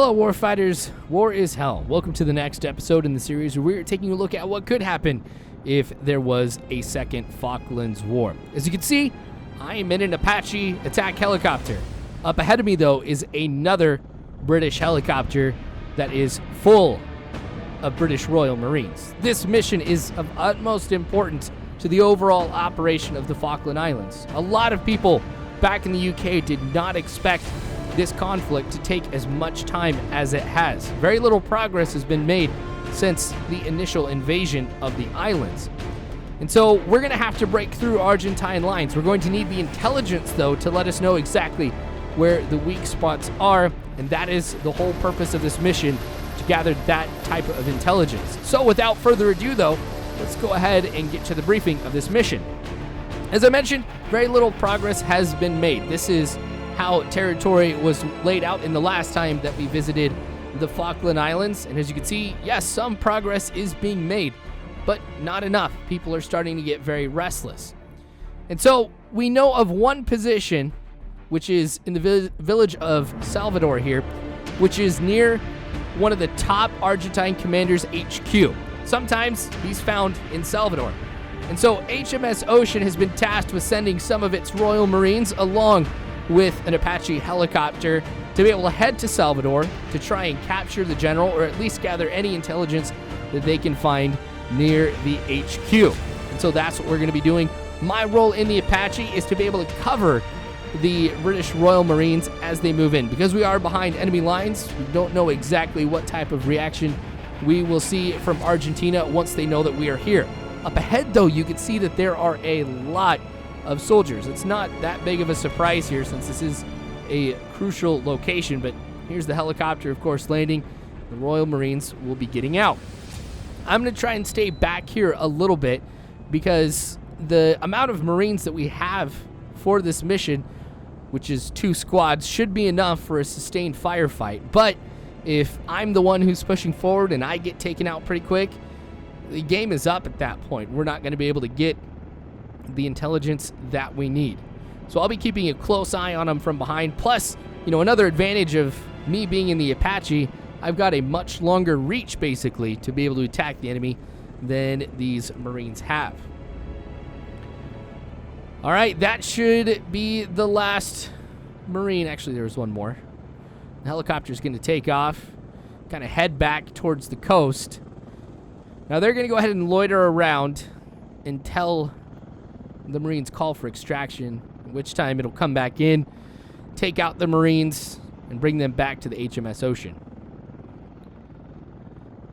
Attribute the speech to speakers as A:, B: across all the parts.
A: Hello warfighters, war is hell. Welcome to the next episode in the series where we're taking a look at what could happen if there was a second Falklands war. As you can see, I am in an Apache attack helicopter. Up ahead of me though is another British helicopter that is full of British Royal Marines. This mission is of utmost importance to the overall operation of the Falkland Islands. A lot of people back in the UK did not expect this conflict to take as much time as it has. Very little progress has been made since the initial invasion of the islands. And so we're going to have to break through Argentine lines. We're going to need the intelligence, though, to let us know exactly where the weak spots are, and that is the whole purpose of this mission, to gather that type of intelligence. So without further ado, though, let's go ahead and get to the briefing of this mission. As I mentioned, very little progress has been made. This is how territory was laid out in the last time that we visited the Falkland Islands. And as you can see, yes, some progress is being made, but not enough. People are starting to get very restless. And so we know of one position, which is in the village of Salvador here, which is near one of the top Argentine commanders' HQ. Sometimes he's found in Salvador. And so HMS Ocean has been tasked with sending some of its Royal Marines along with an Apache helicopter to be able to head to Salvador to try and capture the general, or at least gather any intelligence that they can find near the HQ. And so that's what we're going to be doing. My role in the Apache is to be able to cover the British Royal Marines as they move in. Because we are behind enemy lines, we don't know exactly what type of reaction we will see from Argentina once they know that we are here. Up ahead, though, you can see that there are a lot of soldiers. It's not that big of a surprise here since this is a crucial location, but here's the helicopter, of course, landing. The Royal Marines will be getting out. I'm going to try and stay back here a little bit because the amount of Marines that we have for this mission, which is 2 squads, should be enough for a sustained firefight. But if I'm the one who's pushing forward and I get taken out pretty quick, the game is up at that point. We're not going to be able to get the intelligence that we need. So I'll be keeping a close eye on them from behind. Plus, another advantage of me being in the Apache, I've got a much longer reach, basically, to be able to attack the enemy than these Marines have. All right, that should be the last Marine. Actually, there's one more. The helicopter's going to take off, kind of head back towards the coast. Now they're going to go ahead and loiter around until the Marines call for extraction, at which time it'll come back in, take out the Marines, and bring them back to the HMS Ocean.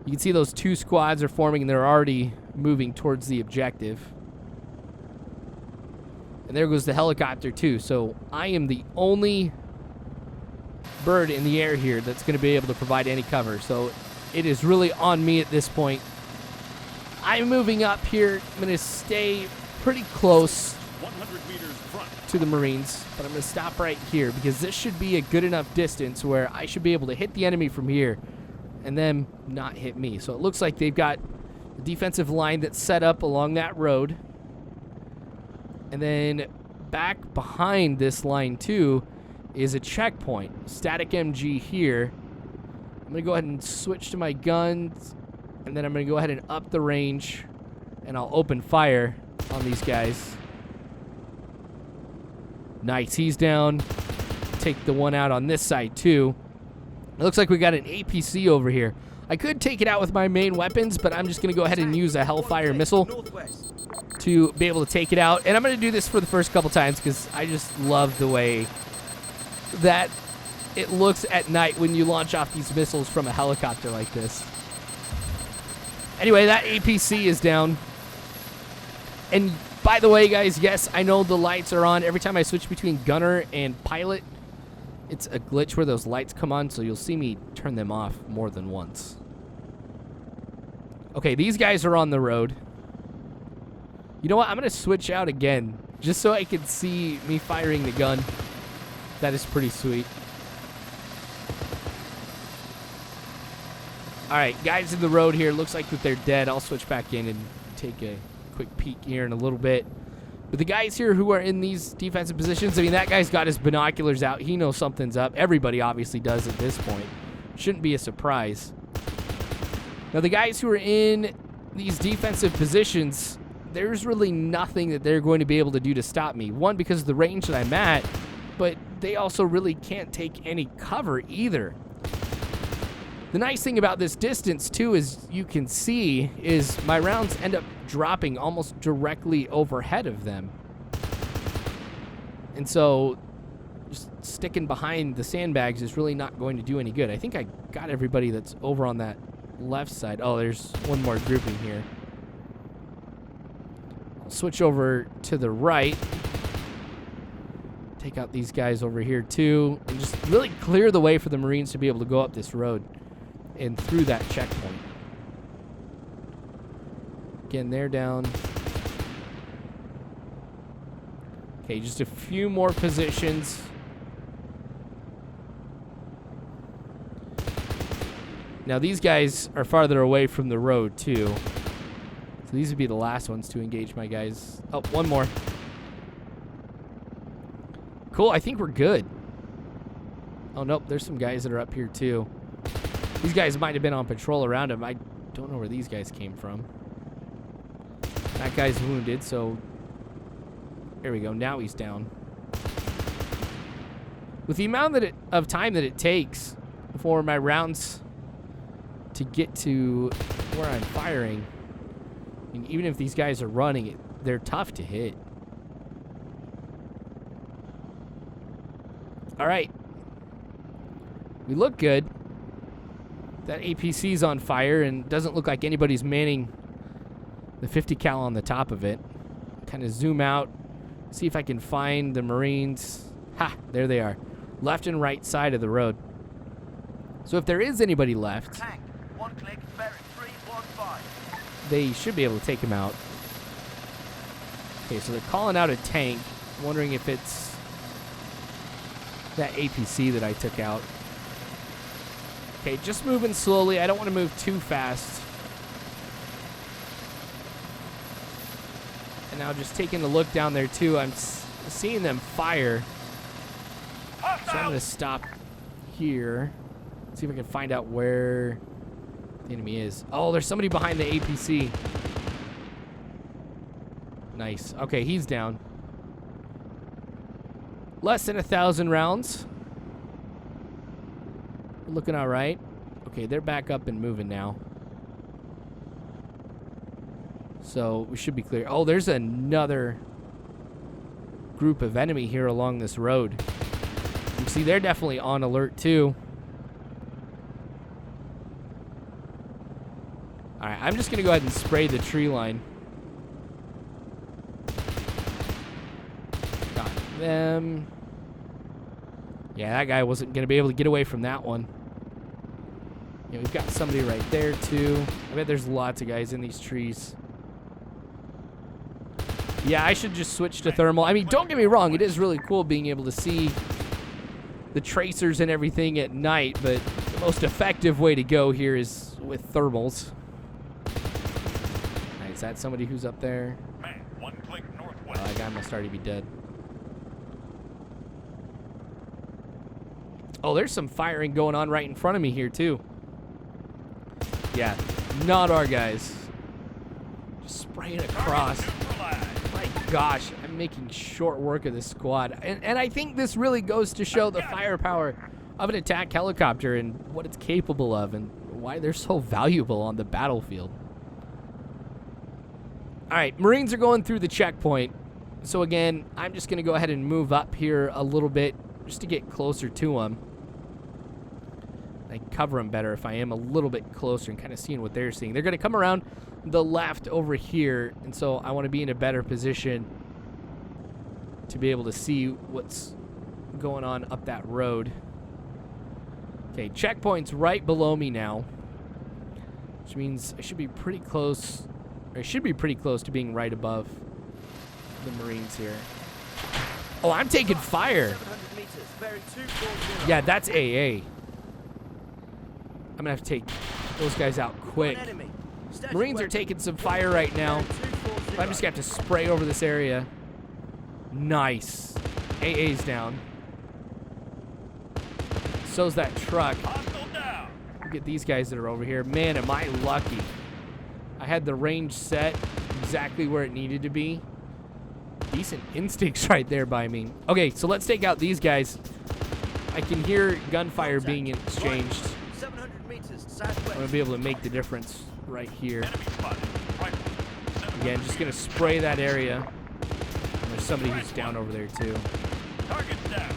A: You can see those 2 squads are forming, and they're already moving towards the objective. And there goes the helicopter, too. So I am the only bird in the air here that's going to be able to provide any cover. So it is really on me at this point. I'm moving up here. I'm going to stay pretty close to the Marines, but I'm going to stop right here because this should be a good enough distance where I should be able to hit the enemy from here and them not hit me. So it looks like they've got a defensive line that's set up along that road. And then back behind this line too is a checkpoint. Static MG here. I'm going to go ahead and switch to my guns, and then I'm going to go ahead and up the range, and I'll open fire on these guys. Nice, he's down. Take the one out on this side too. It looks like we got an APC over here. I could take it out with my main weapons, but I'm just going to go ahead and use a Hellfire missile to be able to take it out. And I'm going to do this for the first couple times because I just love the way that it looks at night when you launch off these missiles from a helicopter like this. Anyway, that APC is down. And by the way, guys, yes, I know the lights are on. Every time I switch between gunner and pilot, it's a glitch where those lights come on, so you'll see me turn them off more than once. Okay, these guys are on the road. You know what? I'm going to switch out again, just so I can see me firing the gun. That is pretty sweet. All right, guys in the road here. Looks like that they're dead. I'll switch back in and take a quick peek here in a little bit. But the guys here who are in these defensive positions, I mean, that guy's got his binoculars out. He knows something's up. Everybody obviously does at this point. shouldn't be a surprise. Now, the guys who are in these defensive positions, there's really nothing that they're going to be able to do to stop me. One, because of the range that I'm at, but they also really can't take any cover either. The nice thing about this distance, too, as you can see, is my rounds end up dropping almost directly overhead of them. And so just sticking behind the sandbags is really not going to do any good. I think I got everybody that's over on that left side. Oh, there's one more grouping here. I'll switch over to the right. Take out these guys over here, too, and just really clear the way for the Marines to be able to go up this road and through that checkpoint. Again, they're down. Okay, just a few more positions. Now, these guys are farther away from the road, too. So these would be the last ones to engage my guys. Oh, one more. Cool, I think we're good. Oh, nope, there's some guys that are up here, too. These guys might have been on patrol around him. I don't know where these guys came from. That guy's wounded, so there we go. Now he's down. With the amount of time that it takes for my rounds to get to where I'm firing, I mean, even if these guys are running, they're tough to hit. All right. We look good. That APC's on fire and doesn't look like anybody's manning the 50 cal on the top of it. Kind of zoom out, see if I can find the Marines. Ha, there they are. Left and right side of the road. So if there is anybody left,
B: Tank, 1 click, bearing 315.
A: They should be able to take him out. Okay, so they're calling out a tank. I'm wondering if it's that APC that I took out. Okay, just moving slowly. I don't want to move too fast. And now just taking a look down there, too. I'm seeing them fire. So I'm going to stop here. See if I can find out where the enemy is. Oh, there's somebody behind the APC. Nice. Okay, he's down. Less than 1,000 rounds. Looking all right. Okay, they're back up and moving now. So we should be clear. Oh, there's another group of enemy here along this road. You see, they're definitely on alert too. All right, I'm just going to go ahead and spray the tree line. Got them. Yeah, that guy wasn't going to be able to get away from that one. Yeah, we've got somebody right there, too. I bet there's lots of guys in these trees. Yeah, I should just switch to thermal. I mean, don't get me wrong. It is really cool being able to see the tracers and everything at night, but the most effective way to go here is with thermals. All right, is that somebody who's up there?
B: Man, 1 click northwest.
A: Oh, that guy must already be dead. Oh, there's some firing going on right in front of me here, too. Yeah, not our guys. Just spraying across. My gosh, I'm making short work of this squad. And I think this really goes to show the firepower of an attack helicopter and what it's capable of and why they're so valuable on the battlefield. All right, Marines are going through the checkpoint. So again, I'm just going to go ahead and move up here a little bit just to get closer to them. I can cover them better if I am a little bit closer and kind of seeing what they're seeing. They're going to come around the left over here, and so I want to be in a better position to be able to see what's going on up that road. Okay, checkpoint's right below me now, which means I should be pretty close, or I should be pretty close to being right above the Marines here. Oh, I'm taking fire. Yeah, that's AA. I'm going to have to take those guys out quick. Marines are taking some fire right now. I'm just going to have to spray over this area. Nice. AA's down. So's that truck. Look at these guys that are over here. Man, am I lucky. I had the range set exactly where it needed to be. Decent instincts right there by me. Okay, so let's take out these guys. I can hear gunfire being exchanged.
B: 700 meters
A: I'm
B: southwest.
A: going to be able to make the difference right here.
B: Enemy spotted. Rifle.
A: Again, just going to spray that area. And there's somebody who's down over there, too.
B: Target down.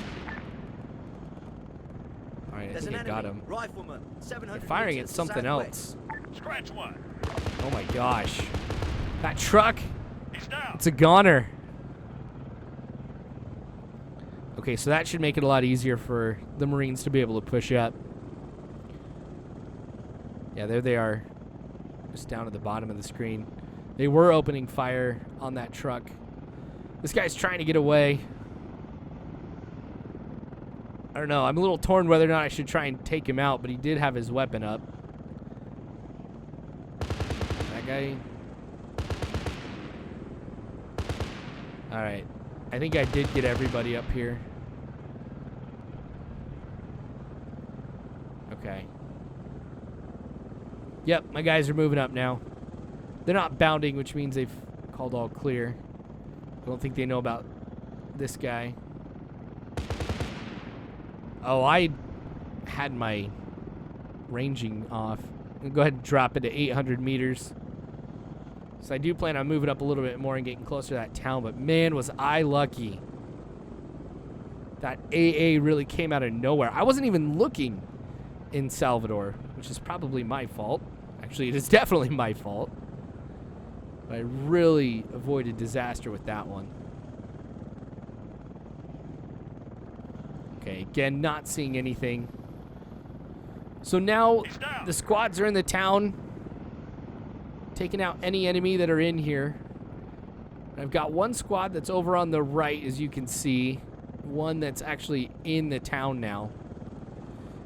A: All right, I
B: There's
A: think
B: an
A: I got
B: enemy.
A: him.
B: Rifleman. 700
A: They're firing
B: meters
A: at something
B: southwest.
A: else.
B: Scratch one.
A: Oh, my gosh. That truck,
B: He's down.
A: it's a goner. Okay, so that should make it a lot easier for the Marines to be able to push up. Yeah, there they are. Just down at the bottom of the screen. They were opening fire on that truck. This guy's trying to get away. I don't know. I'm a little torn whether or not I should try and take him out, but he did have his weapon up. That guy. All right. I think I did get everybody up here. Okay. Yep, my guys are moving up now. They're not bounding, which means they've called all clear. I don't think they know about this guy. Oh, I had my ranging off. I'm gonna go ahead and drop it to 800 meters. So I do plan on moving up a little bit more and getting closer to that town, but man, was I lucky. That AA really came out of nowhere. I wasn't even looking in Salvador, which is probably my fault. Actually, it is definitely my fault. But I really avoided disaster with that one. Okay, again, not seeing anything. So now the squads are in the town, taking out any enemy that are in here. I've got one squad that's over on the right, as you can see. One that's actually in the town now.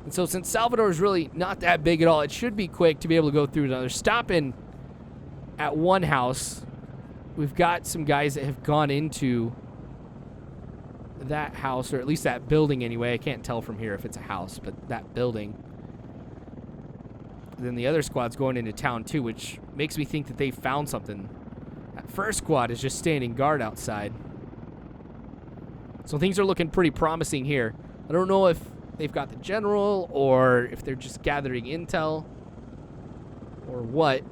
A: And so since Salvador is really not that big at all, it should be quick to be able to go through another. Stopping at one house. We've got some guys that have gone into that house, or at least that building anyway. I can't tell from here if it's a house, but that building. Then the other squad's going into town too, which makes me think that they found something. That first squad is just standing guard outside. So things are looking pretty promising here. I don't know if they've got the general or if they're just gathering intel or what,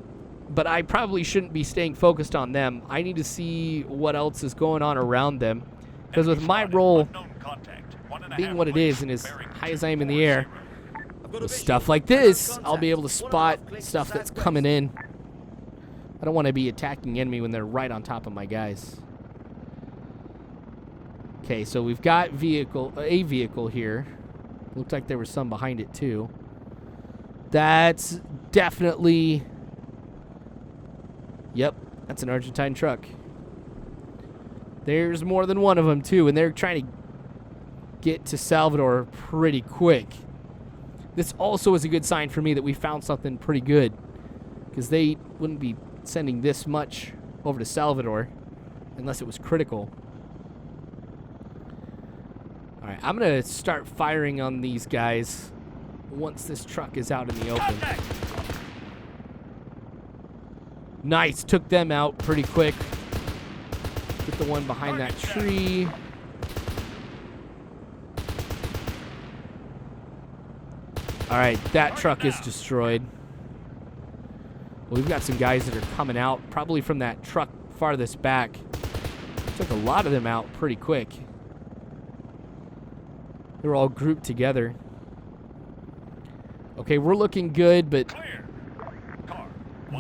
A: but I probably shouldn't be staying focused on them. I need to see what else is going on around them, because with my role being what it is and as high as I am in the air, with stuff like this, I'll be able to spot stuff that's coming in. I don't want to be attacking enemy when they're right on top of my guys. Okay, so we've got a vehicle here. Looked like there was some behind it too. That's definitely... Yep, that's an Argentine truck. There's more than one of them too, and they're trying to get to Salvador pretty quick. This also is a good sign for me that we found something pretty good, because they wouldn't be sending this much over to Salvador unless it was critical. All right, I'm going to start firing on these guys once this truck is out in the open. Nice, took them out pretty quick. Get the one behind that tree. All right, that truck is destroyed. Well, we've got some guys that are coming out, probably from that truck farthest back. Took a lot of them out pretty quick. They were all grouped together. Okay, we're looking good, but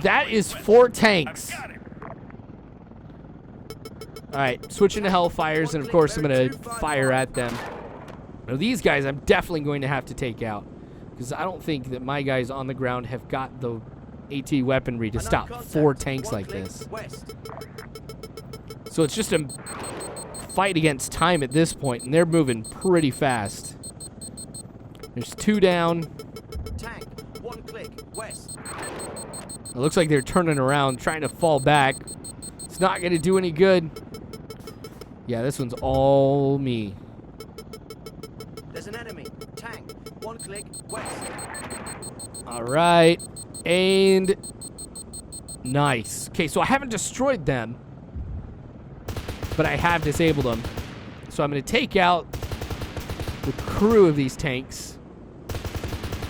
A: that is 4 tanks. All right, switching to Hellfires, and of course I'm going to fire at them. Now these guys I'm definitely going to have to take out, because I don't think that my guys on the ground have got the AT weaponry to stop 4 tanks like this. So it's just a fight against time at this point, and they're moving pretty fast. There's 2 down.
B: Tank, 1 click, west.
A: It looks like they're turning around, trying to fall back. It's not going to do any good. Yeah, this one's all me.
B: There's an enemy. Tank, 1 click, west.
A: All right. And nice. Okay, so I haven't destroyed them, but I have disabled them. So I'm going to take out the crew of these tanks,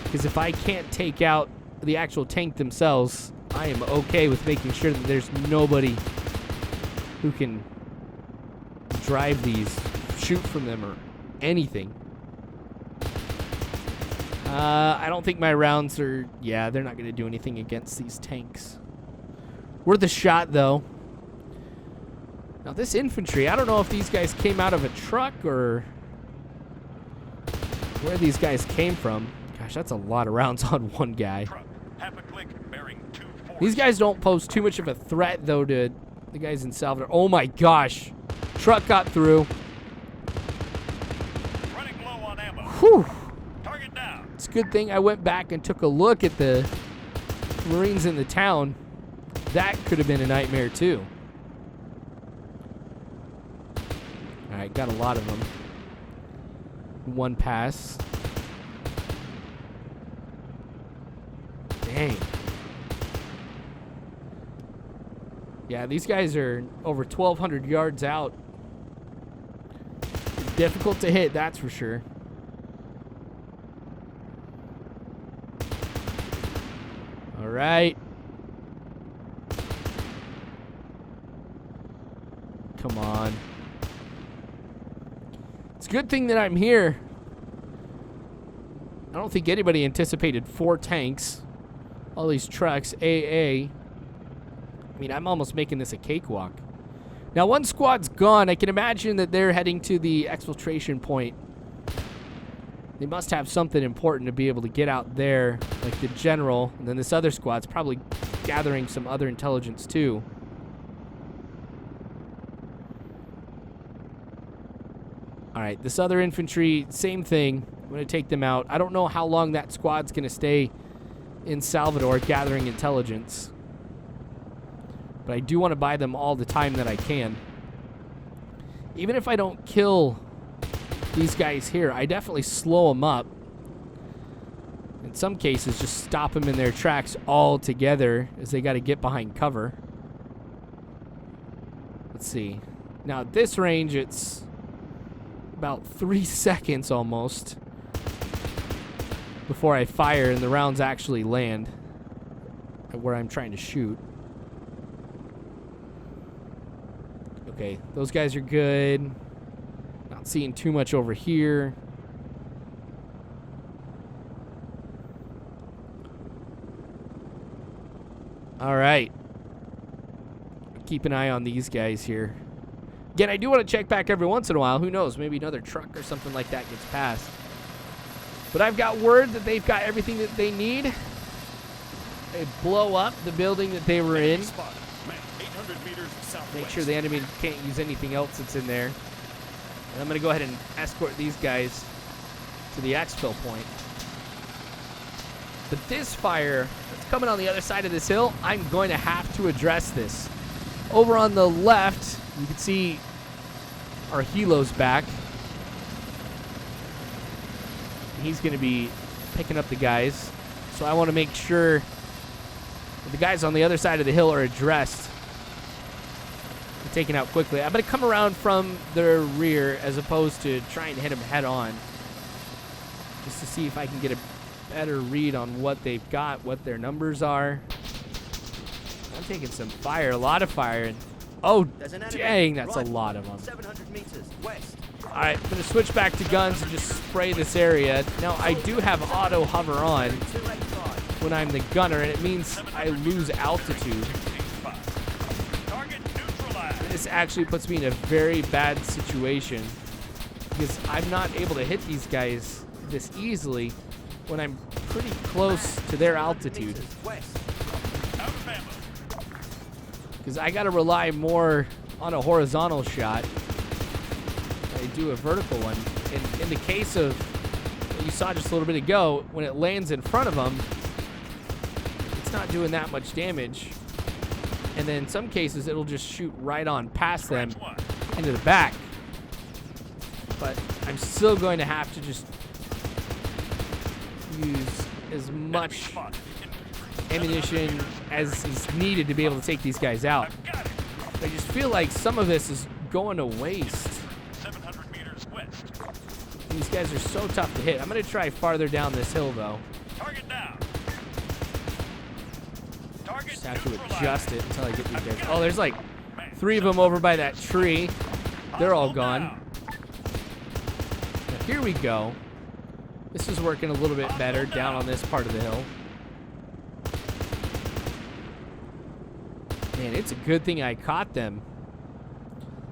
A: because if I can't take out the actual tank themselves, I am okay with making sure that there's nobody who can drive these, shoot from them, or anything. I don't think my rounds are... Yeah, they're not going to do anything against these tanks. Worth a shot, though. Now, this infantry, I don't know if these guys came out of a truck or where these guys came from. Gosh, that's a lot of rounds on one guy. These guys don't pose too much of a threat, though, to the guys in Salvador. Oh, my gosh. Truck got through.
B: Running low on ammo.
A: Whew.
B: Target down.
A: It's a good thing I went back and took a look at the Marines in the town. That could have been a nightmare, too. All right, got a lot of them. One pass. Dang. Yeah, these guys are over 1,200 yards out. Difficult to hit, that's for sure. All right. Come on. It's a good thing that I'm here. I don't think anybody anticipated 4 tanks. All these trucks, AA. I mean, I'm almost making this a cakewalk. Now, one squad's gone. I can imagine that they're heading to the exfiltration point. They must have something important to be able to get out there, like the general. And then this other squad's probably gathering some other intelligence, too. All right, this other infantry, same thing. I'm going to take them out. I don't know how long that squad's going to stay in Salvador gathering intelligence. But I do want to buy them all the time that I can. Even if I don't kill these guys here, I definitely slow them up. In some cases, just stop them in their tracks altogether, as they got to get behind cover. Let's see. Now, at this range, it's about 3 seconds almost before I fire and the rounds actually land at where I'm trying to shoot. Okay, those guys are good. Not seeing too much over here. All right. Keep an eye on these guys here. Again, I do want to check back every once in a while. Who knows? Maybe another truck or something like that gets passed. But I've got word that they've got everything that they need. They blow up the building that they were in.
B: 800 meters southwest.
A: Make sure the enemy can't use anything else that's in there. And I'm going to go ahead and escort these guys to the exfil point. But this fire that's coming on the other side of this hill, I'm going to have to address this. Over on the left, you can see our helo's back. He's going to be picking up the guys. So I want to make sure that the guys on the other side of the hill are addressed and taken out quickly. I'm going to come around from their rear as opposed to trying to hit them head on, just to see if I can get a better read on what they've got, what their numbers are. I'm taking some fire, a lot of fire. And oh, dang, that's a lot of them.
B: 700 meters west.
A: All right, I'm going to switch back to guns and just spray this area. Now, I do have auto hover on when I'm the gunner, and it means I lose altitude.
B: Target neutralized.
A: This actually puts me in a very bad situation because I'm not able to hit these guys this easily when I'm pretty close to their altitude. Because I got to rely more on a horizontal shot than I do a vertical one. And in the case of what you saw just a little bit ago, when it lands in front of them, it's not doing that much damage. And then in some cases, it'll just shoot right on past them into the back. But I'm still going to have to just use as much ammunition as is needed to be able to take these guys out.
B: Got it.
A: I just feel like some of this is going to waste.
B: 700 meters west.
A: These guys are so tough to hit. I'm going to try farther down this hill, though.
B: Target down. Target
A: Just have to
B: neutralized.
A: adjust it until I get these guys. Oh, there's like 3 of them over by that tree. They're all gone. Now, here we go. This is working a little bit better down on this part of the hill. Man, it's a good thing I caught them.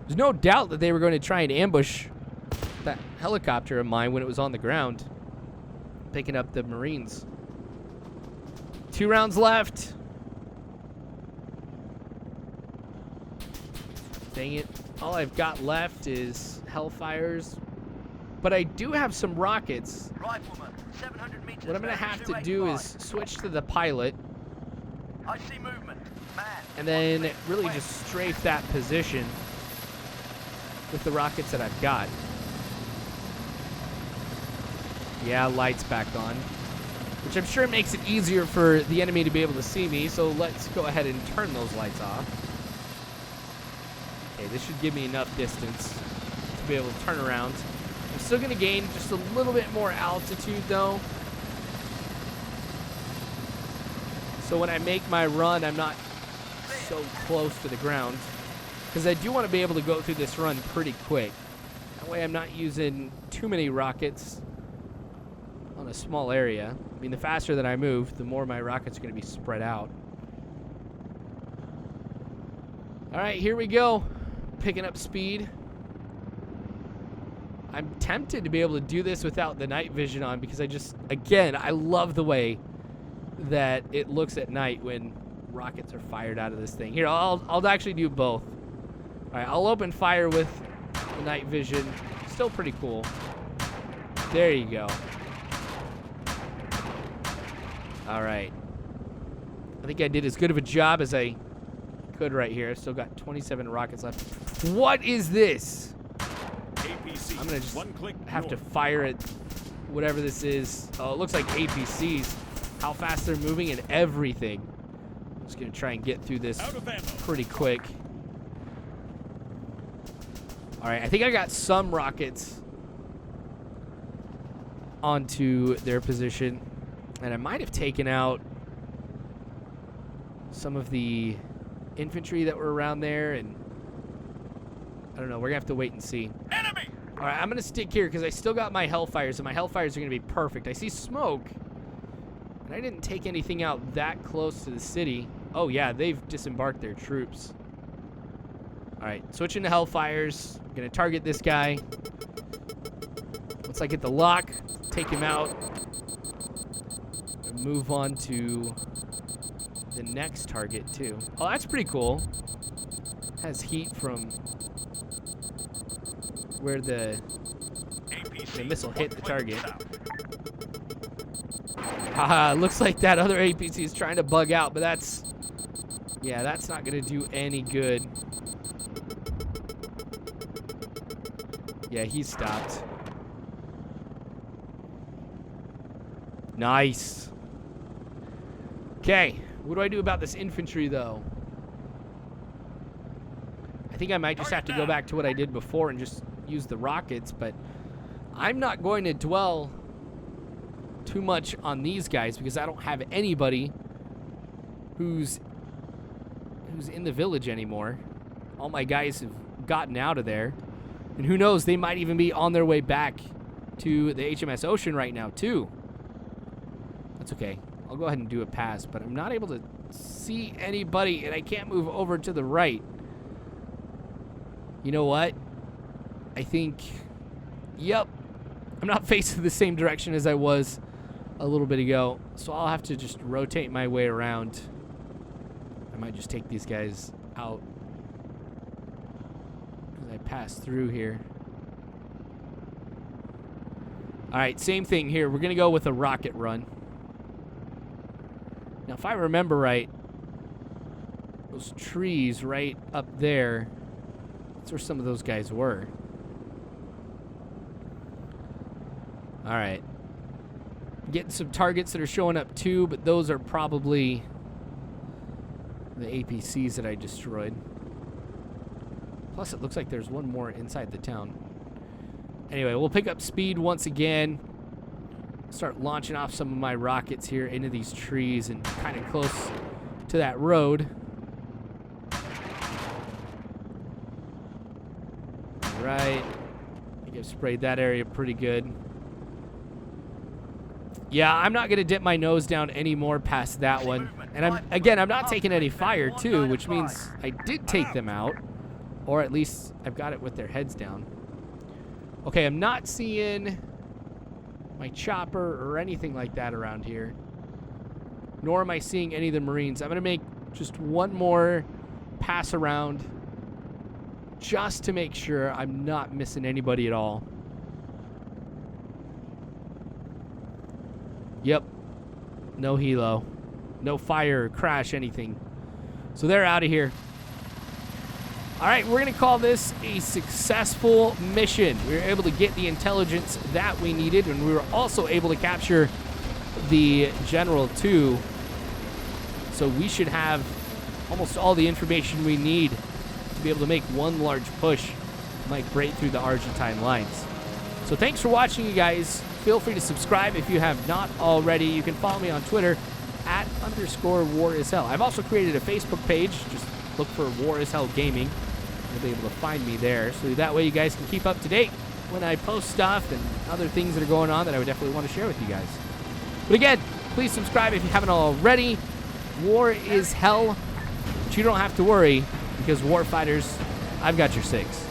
A: There's no doubt that they were going to try and ambush that helicopter of mine when it was on the ground, picking up the Marines. 2 rounds left. Dang it. All I've got left is Hellfires. But I do have some rockets.
C: Rifleman, 700 meters.
A: What I'm going to have to do is switch to the pilot
C: I see movement. Man.
A: and then really just strafe that position with the rockets that I've got. Yeah, lights back on, which I'm sure makes it easier for the enemy to be able to see me, so let's go ahead and turn those lights off. Okay, this should give me enough distance to be able to turn around. I'm still going to gain just a little bit more altitude, though. So when I make my run, I'm not so close to the ground, because I do want to be able to go through this run pretty quick. That way I'm not using too many rockets on a small area. I mean, the faster that I move, the more my rockets are going to be spread out. All right, here we go. Picking up speed. I'm tempted to be able to do this without the night vision on, because I love the way that it looks at night when rockets are fired out of this thing. Here, I'll actually do both. All right, I'll open fire with the night vision. Still pretty cool. There you go. All right. I think I did as good of a job as I could right here. I've still got 27 rockets left. What is this?
B: APC.
A: I'm gonna just
B: One click
A: have to
B: north.
A: fire at whatever this is. Oh, it looks like APCs. How fast they're moving and everything. I'm just gonna try and get through this
B: Out of ammo.
A: pretty quick. All right, I think I got some rockets onto their position, and I might have taken out some of the infantry that were around there, and I don't know. We're gonna have to wait and see.
B: Enemy.
A: All right, I'm gonna stick here because I still got my Hellfires, and my Hellfires are gonna be perfect. I see smoke, and I didn't take anything out that close to the city. Oh yeah, they've disembarked their troops. All right, switching to Hellfires. I'm gonna target this guy. Once I get the lock, take him out, and move on to the next target too. Oh, that's pretty cool. Has heat from where the
B: APC.
A: missile hit the
B: One click
A: target.
B: south.
A: Haha, looks like that other APC is trying to bug out, but that's not gonna do any good. Yeah, he stopped. Nice. Okay, what do I do about this infantry, though? I think I might just have to go back to what I did before and just use the rockets, but I'm not going to dwell too much on these guys because I don't have anybody who's in the village anymore. All my guys have gotten out of there, and who knows, they might even be on their way back to the HMS Ocean right now too. That's okay. I'll go ahead and do a pass, but I'm not able to see anybody, and I can't move over to the right. You know what? I think, yep, I'm not facing the same direction as I was a little bit ago, so I'll have to just rotate my way around. I might just take these guys out as I pass through here. All right, same thing here. We're going to go with a rocket run. Now, if I remember right, those trees right up there, that's where some of those guys were. All right. Getting some targets that are showing up too, but those are probably the APCs that I destroyed. Plus, it looks like there's one more inside the town. Anyway, we'll pick up speed once again. Start launching off some of my rockets here into these trees and kind of close to that road. Right. I think I've sprayed that area pretty good. Yeah, I'm not going to dip my nose down any more past that one. And I'm not taking any fire too, which means I did take them out. Or at least I've got it with their heads down. Okay, I'm not seeing my chopper or anything like that around here. Nor am I seeing any of the Marines. I'm going to make just one more pass around just to make sure I'm not missing anybody at all. Yep. No helo. No fire, crash, anything. So they're out of here. All right, we're going to call this a successful mission. We were able to get the intelligence that we needed, and we were also able to capture the general too. So we should have almost all the information we need to be able to make one large push, like break through the Argentine lines. So thanks for watching, you guys. Feel free to subscribe if you have not already. You can follow me on Twitter @_WarIsHell. I've also created a Facebook page. Just look for War is Hell Gaming. You'll be able to find me there. So that way you guys can keep up to date when I post stuff and other things that are going on that I would definitely want to share with you guys. But again, please subscribe if you haven't already. War is hell, but you don't have to worry because warfighters, I've got your six.